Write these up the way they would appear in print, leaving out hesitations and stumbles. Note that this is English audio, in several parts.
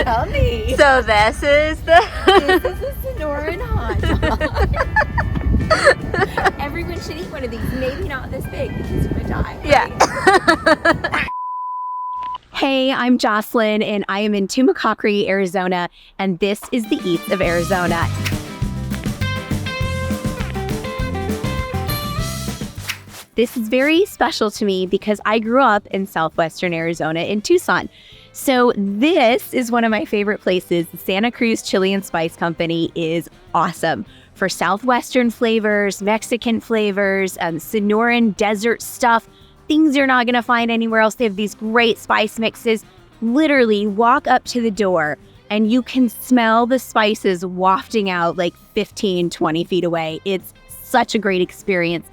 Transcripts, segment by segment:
Tell me. So this is the Sonoran Hot Dog. Everyone should eat one of these. Maybe not this big because you would die. Yeah. Hey, I'm Jocelyn, and I am in Chimichangas, Arizona, and this is the Eats of Arizona. This is very special to me because I grew up in southwestern Arizona in Tucson. So this is one of my favorite places. The Santa Cruz Chili and Spice Company is awesome for southwestern flavors, Mexican flavors, Sonoran desert stuff, things you're not going to find anywhere else. They have these great spice mixes. Literally walk up to the door and you can smell the spices wafting out like 15, 20 feet away. It's such a great experience.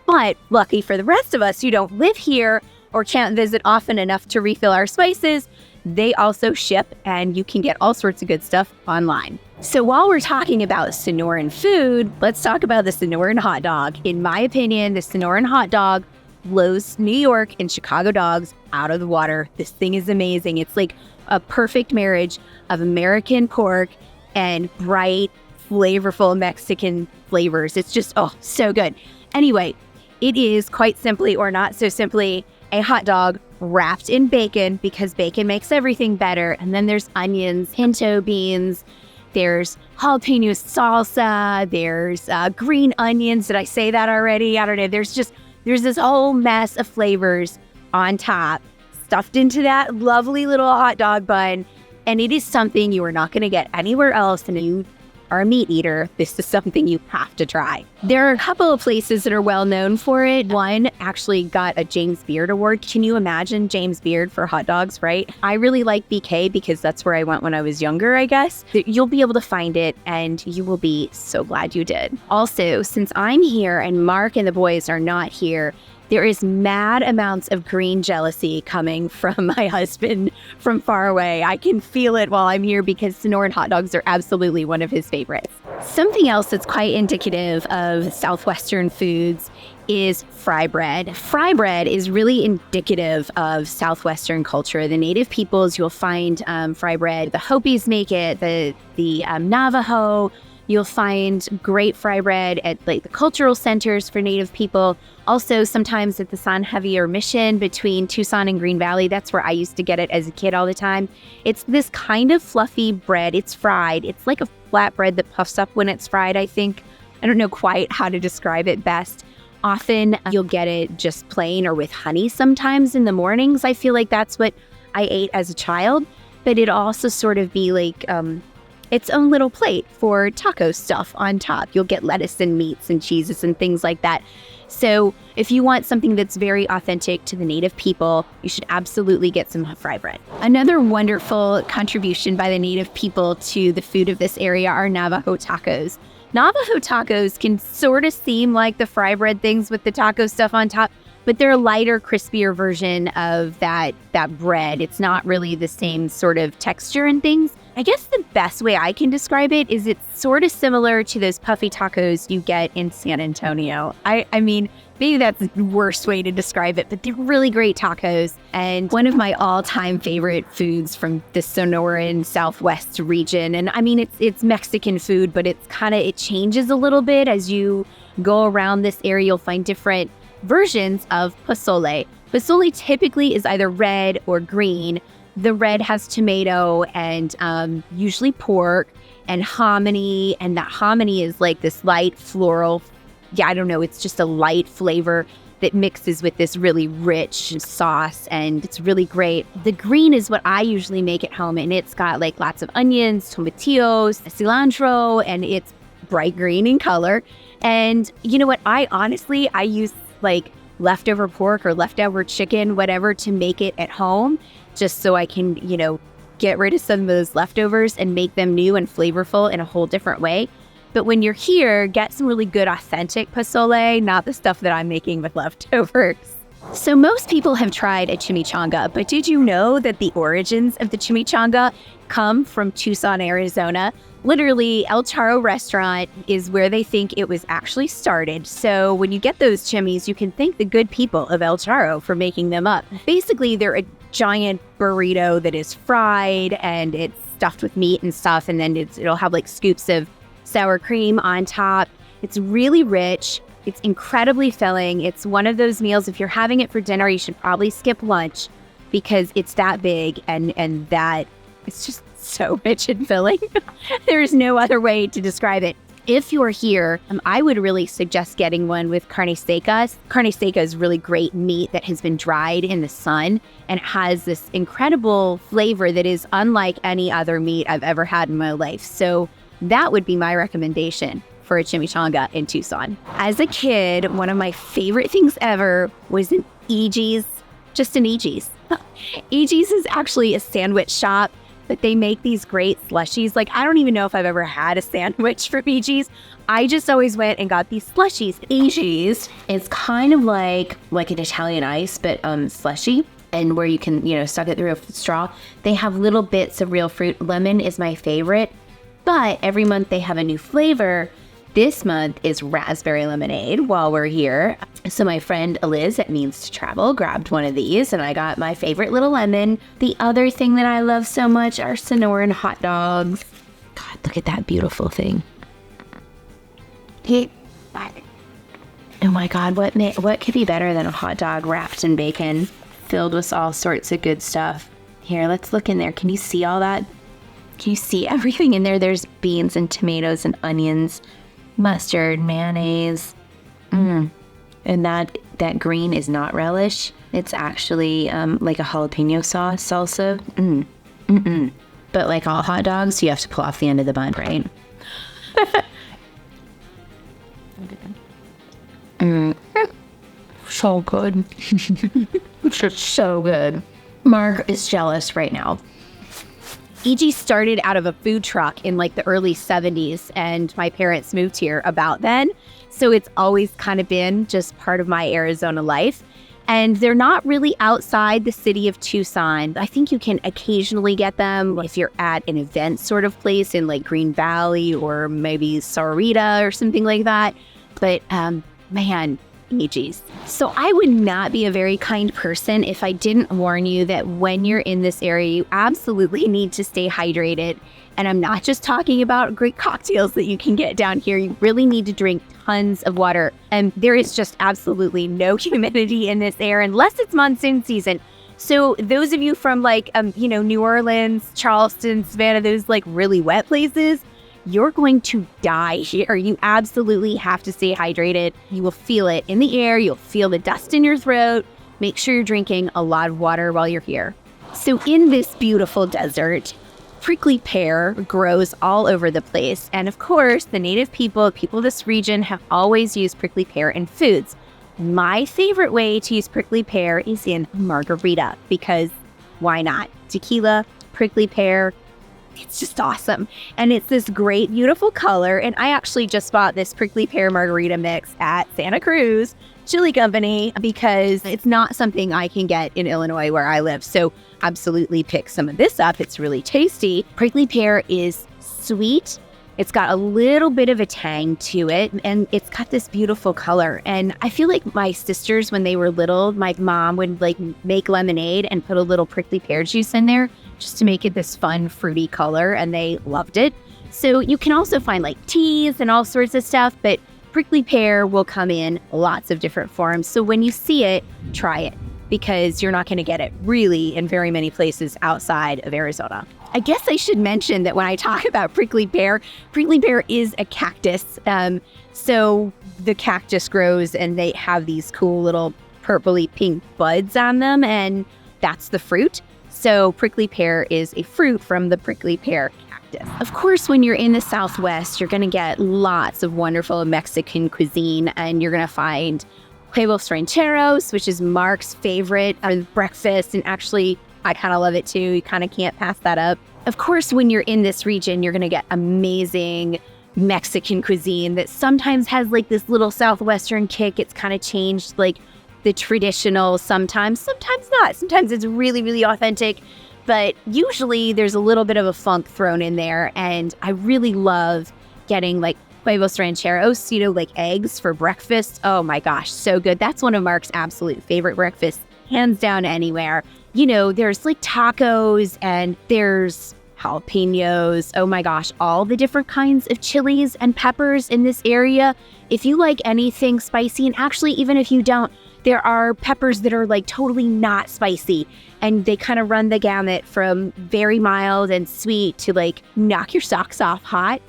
But lucky for the rest of us who don't live here or can't visit often enough to refill our spices, they also ship and you can get all sorts of good stuff online. So while we're talking about Sonoran food, let's talk about the Sonoran Hot Dog. In my opinion, the Sonoran Hot Dog blows New York and Chicago dogs out of the water. This thing is amazing. It's like a perfect marriage of American pork and bright, flavorful Mexican flavors. It's just, so good. Anyway, it is quite simply, or not so simply, a hot dog wrapped in bacon because bacon makes everything better. And then there's onions, pinto beans, there's jalapeno salsa, there's green onions. Did I say that already? I don't know. There's this whole mess of flavors on top, stuffed into that lovely little hot dog bun. And it is something you are not going to get anywhere else. And you are a meat eater, this is something you have to try. There are a couple of places that are well known for it. One actually got a James Beard Award. Can you imagine James Beard for hot dogs, right? I really like BK because that's where I went when I was younger, I guess. You'll be able to find it and you will be so glad you did. Also, since I'm here and Mark and the boys are not here, there is mad amounts of green jealousy coming from my husband from far away. I can feel it while I'm here because Sonoran hot dogs are absolutely one of his favorites. Something else that's quite indicative of southwestern foods is Frybread. Frybread is really indicative of southwestern culture. The native peoples, you'll find Frybread. The Hopis make it, the Navajo. You'll find great Frybread at like the cultural centers for Native people. Also, sometimes at the San Javier Mission between Tucson and Green Valley. That's where I used to get it as a kid all the time. It's this kind of fluffy bread. It's fried. It's like a flatbread that puffs up when it's fried, I think. I don't know quite how to describe it best. Often you'll get it just plain or with honey sometimes in the mornings. I feel like that's what I ate as a child. But it'd also sort of be like its own little plate for taco stuff on top. You'll get lettuce and meats and cheeses and things like that. So if you want something that's very authentic to the native people, you should absolutely get some Frybread. Another wonderful contribution by the native people to the food of this area are Navajo Tacos. Navajo Tacos can sort of seem like the Frybread things with the taco stuff on top, but they're a lighter, crispier version of that bread. It's not really the same sort of texture and things. I guess the best way I can describe it is it's sort of similar to those puffy tacos you get in San Antonio. I mean, maybe that's the worst way to describe it, but they're really great tacos. And one of my all-time favorite foods from the Sonoran Southwest region. And I mean, it's Mexican food, but it changes a little bit as you go around this area. You'll find different versions of pozole. Pozole typically is either red or green. The red has tomato and usually pork and hominy, and that hominy is like this light floral, it's just a light flavor that mixes with this really rich sauce, and it's really great. The green is what I usually make at home, and it's got like lots of onions, tomatillos, cilantro, and it's bright green in color. And you know what? I use like leftover pork or leftover chicken, whatever, to make it at home, just so I can, get rid of some of those leftovers and make them new and flavorful in a whole different way. But when you're here, get some really good authentic pozole, not the stuff that I'm making with leftovers. So most people have tried a chimichanga, but did you know that the origins of the chimichanga come from Tucson, Arizona? Literally, El Charro restaurant is where they think it was actually started. So when you get those chimis, you can thank the good people of El Charro for making them up. Basically, they're a giant burrito that is fried and it's stuffed with meat and stuff, and then it'll have like scoops of sour cream on top. It's really rich. It's incredibly filling. It's one of those meals, if you're having it for dinner, you should probably skip lunch because it's that big and that it's just so rich and filling. There's no other way to describe it. If you're here, I would really suggest getting one with carne seca. Carne seca is really great meat that has been dried in the sun, and it has this incredible flavor that is unlike any other meat I've ever had in my life. So that would be my recommendation for a chimichanga in Tucson. As a kid, one of my favorite things ever was an EG's, just an EG's. EG's is actually a sandwich shop, but they make these great slushies. Like, I don't even know if I've ever had a sandwich from EG's. I just always went and got these slushies. EG's is kind of like an Italian ice, but slushy, and where you can, suck it through a straw. They have little bits of real fruit. Lemon is my favorite, but every month they have a new flavor. This month is raspberry lemonade while we're here. So my friend Eliz at Means to Travel grabbed one of these, and I got my favorite little lemon. The other thing that I love so much are Sonoran Hot Dogs. God, look at that beautiful thing. Oh my God, what could be better than a hot dog wrapped in bacon, filled with all sorts of good stuff? Here, let's look in there. Can you see all that? Can you see everything in there? There's beans and tomatoes and onions, mustard, mayonnaise. And that green is not relish. It's actually like a jalapeno sauce salsa. But like all hot dogs, you have to pull off the end of the bun, right? So good. It's just so good. Mark is jealous right now. EG started out of a food truck in like the early 70s, and my parents moved here about then. So it's always kind of been just part of my Arizona life. And they're not really outside the city of Tucson. I think you can occasionally get them if you're at an event sort of place in like Green Valley or maybe Sahuarita or something like that. But man, EG's. So I would not be a very kind person if I didn't warn you that when you're in this area, you absolutely need to stay hydrated. And I'm not just talking about great cocktails that you can get down here. You really need to drink tons of water. And there is just absolutely no humidity in this air unless it's monsoon season. So those of you from like, New Orleans, Charleston, Savannah, those like really wet places, you're going to die here. You absolutely have to stay hydrated. You will feel it in the air. You'll feel the dust in your throat. Make sure you're drinking a lot of water while you're here. So in this beautiful desert, prickly pear grows all over the place. And of course, the native people of this region have always used prickly pear in foods. My favorite way to use prickly pear is in margarita, because why not? Tequila, prickly pear, it's just awesome. And it's this great, beautiful color. And I actually just bought this prickly pear margarita mix at Santa Cruz Chili Company because it's not something I can get in Illinois where I live. So absolutely pick some of this up. It's really tasty. Prickly pear is sweet. It's got a little bit of a tang to it, and it's got this beautiful color. And I feel like my sisters, when they were little, my mom would like make lemonade and put a little prickly pear juice in there just to make it this fun, fruity color, and they loved it. So you can also find like teas and all sorts of stuff, but prickly pear will come in lots of different forms. So when you see it, try it, because you're not going to get it really in very many places outside of Arizona. I guess I should mention that when I talk about prickly pear is a cactus. So the cactus grows and they have these cool little purpley pink buds on them, and that's the fruit. So prickly pear is a fruit from the prickly pear cactus. Of course, when you're in the Southwest, you're going to get lots of wonderful Mexican cuisine, and you're going to find huevos rancheros, which is Mark's favorite breakfast, and actually I kind of love it too. You kind of can't pass that up. Of course, when you're in this region, you're going to get amazing Mexican cuisine that sometimes has like this little Southwestern kick. It's kind of changed like the traditional sometimes not. Sometimes it's really, really authentic, but usually there's a little bit of a funk thrown in there. And I really love getting like huevos rancheros, like eggs for breakfast. Oh my gosh, so good. That's one of Mark's absolute favorite breakfasts, hands down anywhere. There's like tacos and there's jalapenos. Oh my gosh, all the different kinds of chilies and peppers in this area. If you like anything spicy, and actually even if you don't, there are peppers that are like totally not spicy, and they kind of run the gamut from very mild and sweet to like knock your socks off hot.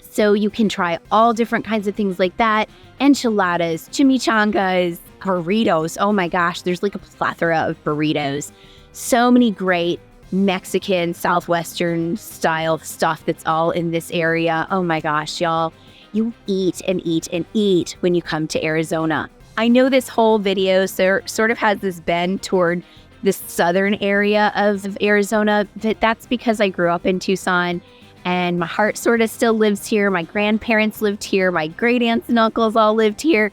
So you can try all different kinds of things like that. Enchiladas, chimichangas, burritos. Oh my gosh, there's like a plethora of burritos. So many great Mexican, Southwestern style stuff that's all in this area. Oh my gosh, y'all. You eat and eat and eat when you come to Arizona. I know this whole video sort of has this bend toward this southern area of Arizona, but that's because I grew up in Tucson and my heart sort of still lives here. My grandparents lived here. My great aunts and uncles all lived here.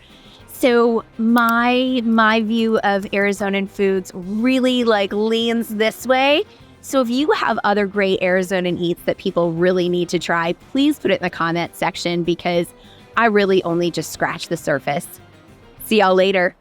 So my view of Arizonan foods really like leans this way. So if you have other great Arizonan eats that people really need to try, please put it in the comment section because I really only just scratched the surface. See y'all later.